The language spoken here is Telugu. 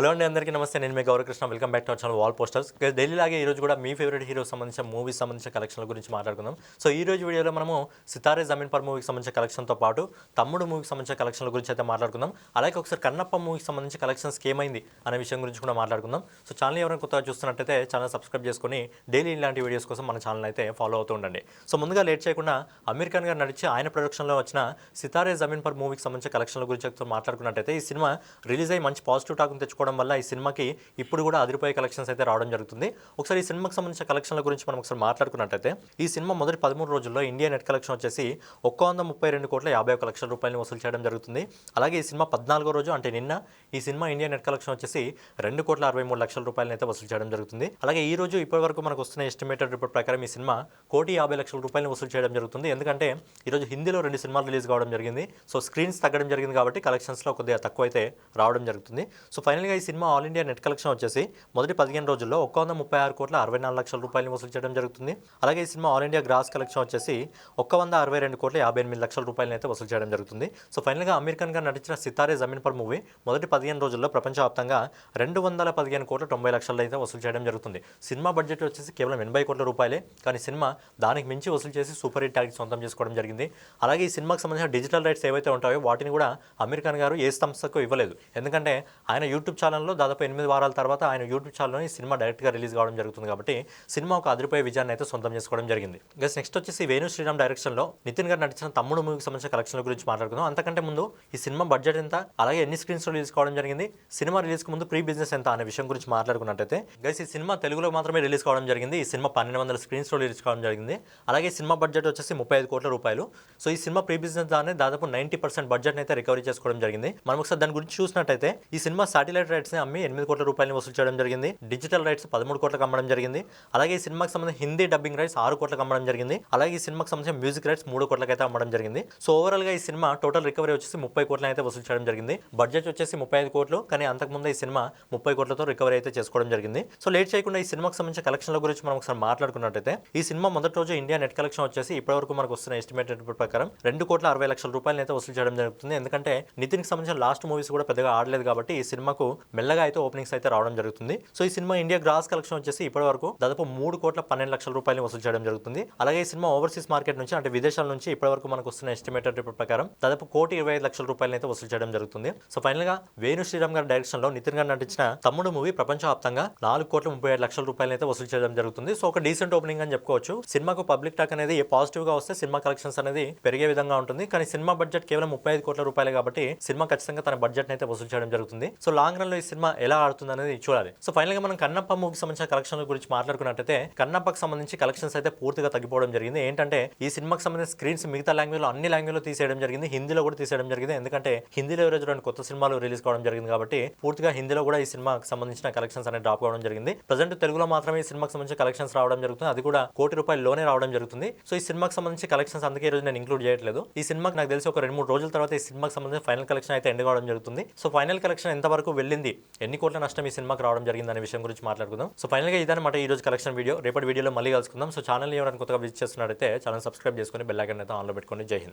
హలో అండి, అందరికీ నమస్తే. నేను మీ Gaurakrishna. Welcome back to our channel wall posters. Daily లాగే ఈ రోజు కూడా మీ ఫేవరెట్ హీరో సంబంధించిన మూవీస్ సంబంధించిన కలెక్షన్ల గురించి మాట్లాడుకుందాం. సో ఈ రోజు వీడియోలో మనము సితారే జమీన్ పర్ మూవీకి సంబంధించిన కలెక్షన్తో పాటు తమ్ముడు మూవీకి సంబంధించిన కలెక్షన్ల గురించి అయితే మాట్లాడుకుందాం. అలాగే ఒకసారి కన్నప్ప మూవీకి సంబంధించిన కలెక్షన్స్కి ఏమైంది అనే విషయం గురించి కూడా మాట్లాడుకుందాం. సో ఛానల్ ఎవరైనా కొత్తగా చూస్తున్నట్టయితే ఛానల్ సబ్స్క్రైబ్ చేసుకొని డైలీ ఇలాంటి వీడియోస్ కోసం మన ఛానల్ అయితే ఫాలో అవుతూ ఉండండి. సో ముందుగా లేట్ చేయకుండా అమీర్ ఖాన్ గారు నడిచి ఆయన ప్రొడక్షన్లో వచ్చిన సితారే జమీన్ పర్ మూవీకి సంబంధించిన కలెక్షన్ల గురించి మాట్లాడుకున్నట్టయితే ఈ సినిమా రిలీజ్ అయ్యి మంచి పాజిటివ్ టాక్ని తెచ్చుకోవడం వల్ల ఈ సినిమాకి ఇప్పుడు కూడా అదిరిపోయే కలెక్షన్స్ అయితే రావడం జరుగుతుంది. ఒకసారి ఈ సినిమాకి సంబంధించిన కలెక్షన్ల గురించి మనం ఒకసారి మాట్లాడుకున్నట్టయితే ఈ సినిమా మొదటి 13 రోజుల్లో ఇండియా నెట్ కలెక్షన్ వచ్చేసి 132,51,50,00,000 రూపాయలను వసూలు చేయడం జరుగుతుంది. అలాగే ఈ సినిమా 14వ రోజు అంటే నిన్న ఈ సినిమా ఇండియా నెట్ కలెక్షన్ వచ్చేసి 2,63,00,000 రూపాయలను అయితే వసూలు చేయడం జరుగుతుంది. అలాగే ఈ రోజు ఇప్పటి వరకు మనకు వస్తున్న ఎస్టిమేటెడ్ రిపోర్ట్ ప్రకారం ఈ సినిమా 1,50,00,000 రూపాయలను వసూలు చేయడం జరుగుతుంది. ఎందుకంటే ఈరోజు హిందీలో 2 సినిమాలు రిలీజ్ కావడం జరిగింది. సో స్క్రీన్స్ తగ్గడం జరిగింది కాబట్టి కలెక్షన్స్లో కొద్దిగా తక్కువ అయితే రావడం జరుగుతుంది. సో ఫైనల్గా ఈ cinema all India net collection వచ్చేసి మొదటి 15 రోజుల్లో 136,64,00,000 రూపాయలను వసూలు చేయడం జరుగుతుంది. అలాగే ఈ cinema all India gross collection వచ్చేసి 162,58,00,000 రూపాయలను అయితే వసూలు చేయడం జరుగుతుంది. సో ఫైనల్గా అమీర్ ఖాన్ గారు నటించిన సితారే జమీన్ పర్ మూవీ మొదటి 15 రోజుల్లో ప్రపంచవ్యాప్తంగా 215,90,00,000 అయితే వసూలు చేయడం జరుగుతుంది. సినిమా బడ్జెట్ వచ్చేసి కేవలం 80 కోట్ల రూపాయలే, కానీ సినిమా దానికి మించి వసూలు చేసి సూపర్ హిట్ ట్యాగ్ సొంతం చేసుకోవడం జరిగింది. అలాగే ఈ సినిమాకి సంబంధించిన డిజిటల్ రైట్స్ ఏవైతే ఉంటాయో వాటిని కూడా అమీర్ ఖాన్ గారు ఏ సంస్థకు ఇవ్వలేదు. ఎందుకంటే ఆయన యూట్యూబ్ ఛానల్లో దాదాపు 8 వారాల తర్వాత ఆయన యూట్యూబ్ ఛానల్లో ఈ సినిమా డైరెక్ట్గా రిలీజ్ కావడం జరుగుతుంది కాబట్టి సినిమా ఒక అదిరిపోయే విజయాన్ని అయితే సొంతం చేసుకోవడం జరిగింది. నెక్స్ట్ వచ్చేసి వేణు శ్రీరామ్ డైరెక్షన్లో నితిన్ గారు నటించిన తమ్ముడు మూవీకి సంబంధించిన కలెక్షన్ల గురించి మాట్లాడుకుందాం. అంతకంటే ముందు ఈ సినిమా బడ్జెట్ ఎంత, అలాగే ఎన్ని స్క్రీన్స్ రిలీజ్ కావడం జరిగింది, సినిమా రిలీజ్కి ముందు ప్రీ బిజినెస్ ఎంత అనే విషయం గురించి మాట్లాడుకున్నట్టయితే గైస్ ఈ సినిమా తెలుగులో మాత్రమే రిలీజ్ కావడం జరిగింది. ఈ సినిమా 1,200 స్క్రీన్స్లో రిలీజ్ కావడం జరిగింది. అలాగే సినిమా బడ్జెట్ వచ్చేసి 35 కోట్ల రూపాయలు. సో ఈ సినిమా ప్రీ బిజినెస్ దాన్ని దాదాపు 90% బడ్జెట్ అయితే రికవరీ చేసుకోవడం జరిగింది. మనం ఒకసారి దాని గురించి చూసినట్టయితే ఈ సినిమా శాటిలైట్ రైట్స్ ని అమ్మి 8 కోట్ల రూపాయలు వసూలు చేయడం జరిగింది. డిజిటల్ రైట్స్ 13 కోట్లకు అమ్మడం జరిగింది. అలాగే ఈ సినిమాకి సంబంధించిన హిందీ డబ్బింగ్ రైట్స్ 6 కోట్లకు అమ్మడం జరిగింది. అలాగే ఈ సినిమాకి సంబంధించిన మ్యూజిక్ రైట్స్ 3 కోట్లకు అయితే అమ్మడం జరిగింది. సో ఓవరాల్ గా ఈ సినిమా టోటల్ రికవరీ వచ్చేసి 30 కోట్లను అయితే వసూలు చేయడం జరిగింది. బడ్జెట్ వచ్చేసి 35 కోట్లు, కానీ అంతకుముందు ఈ సినిమా 30 కోట్లతో రికవరీ అయితే చేసుకోవడం జరిగింది. సో లేట్ చేయకుండా ఈ సినిమాకి సంబంధించిన కలెక్షన్ల గురించి మనం ఒకసారి మాట్లాడుకున్నట్టయితే ఈ సినిమా మొదటి రోజు ఇండియా నెట్ కలెక్షన్ వచ్చేసి ఇప్పటివరకు మనకు వస్తున్న ఎస్టిమేటెడ్ ప్రకారం 2,60,00,000 రూపాయలు అయితే వసూలు చేయడం జరుగుతుంది. ఎందుకంటే నితిన్ కి సంబంధించిన లాస్ట్ మూవీస్ కూడా పెద్దగా ఆడలేదు కాబట్టి ఈ సినిమాకు మెల్లగా అయితే ఓపెనింగ్స్ అయితే రావడం జరుగుతుంది. సో ఈ సినిమా ఇండియా గ్రాస్ కలెక్షన్ వచ్చేసి ఇప్పటి వరకు దాదాపు 3,12,00,000 రూపాయలు వసూలు చేయడం జరుగుతుంది. అలాగే ఈ సినిమా ఓవర్సీస్ మార్కెట్ నుంచి అంటే విదేశాల నుంచి ఇప్పటి వరకు మనకు వస్తున్న ఎస్టిమేటెడ్ రిపోర్ట్ ప్రకారం దాదాపు 1,25,00,000 రూపాయలు అయితే వసూలు చేయడం జరుగుతుంది. సో ఫైనల్ గా వేణు శ్రీరామ్ గారి డైరెక్షన్ లో నితిన్ గారు నటించిన తమ్ముడు మూవీ ప్రపంచవ్యాప్తంగా 4,37,00,000 రూపాయలు అయితే వసూలు చేయడం జరుగుతుంది. సో ఒక డీసెంట్ ఓపెనింగ్ అని చెప్పుకోవచ్చు. సినిమాకు పబ్లిక్ టాక్ అనేది పాజిటివ్ గా వస్తే సినిమా కలెక్షన్స్ అనేది పెరిగే విధంగా ఉంటుంది. కానీ సినిమా బడ్జెట్ కేవలం 35 కోట్ల రూపాయలు కాబట్టి సినిమా ఖచ్చితంగా తన బడ్జెట్ అయితే వసూలు చేయడం జరుగుతుంది. సో లాంగ్ రన్ లో ఈ సినిమా ఎలా ఆడుతుంది అనేది చూడాలి. సో ఫైనల్ గా మనం కన్నప్ప మూవీకి సంబంధించిన కలెక్షన్ల గురించి మాట్లాడుకున్నట్టయితే కన్నప్పకి సంబంధించి కలెక్షన్స్ అయితే పూర్తిగా తగ్గిపోవడం జరిగింది. ఏంటంటే ఈ సినిమాకి సంబంధించిన స్క్రీన్స్ మిగతా లాంగ్వేజ్ లో అన్ని లాంగ్వేజ్ లో తీసేయడం జరిగింది, హిందీలో కూడా తీసేయడం జరిగింది. ఎందుకంటే హిందీలో ఈరోజు 2 కొత్త సినిమాలు రిలీజ్ కావడం జరిగింది కాబట్టి పూర్తిగా హిందీలో కూడా ఈ సినిమాకి సంబంధించిన కలెక్షన్స్ అనేది డ్రాప్ కావడం జరిగింది. ప్రజెంట్ తెలుగులో మాత్రమే ఈ సినిమాకి సంబంధించిన కలెక్షన్స్ రావడం జరుగుతుంది. అది కూడా 1 కోటి రూపాయల్లోనే రావడం జరుగుతుంది. సో ఈ సినిమాకి సంబంధించి కలెక్షన్స్ అందుకే ఈ రోజు నేను ఇంక్లూడ్ చేయట్లేదు. ఈ సినిమాకి నాకు తెలిసి ఒక 2-3 రోజుల తర్వాత ఈ సినిమాకి సంబంధించిన ఫైనల్ కలెక్షన్ అయితే ఎండ్ కావడం జరుగుతుంది. సో ఫైనల్ కలెక్షన్ ఎంత వరకు వెళ్ళింది, ఎన్ని కోట్ల నష్టం ఈ సినిమాకి రావడం జరిగింది అనే విషయం గురించి మాట్లాడుకుందాం. సో ఫైనల్ గా ఇదన్నమాట ఈ రోజు కలెక్షన్ వీడియో. రేపటి వీడియోలో మళ్ళీ కలుసుకుందాం. సో ఛానల్ ఎవరైనా కొత్తగా విజిట్ చేస్తున్నట్టయితే ఛానల్ సబ్స్క్రైబ్ చేసుకొని బెల్ ఐకాన్ అయితే ఆన్లో పెట్టుకొని. జై హింద్.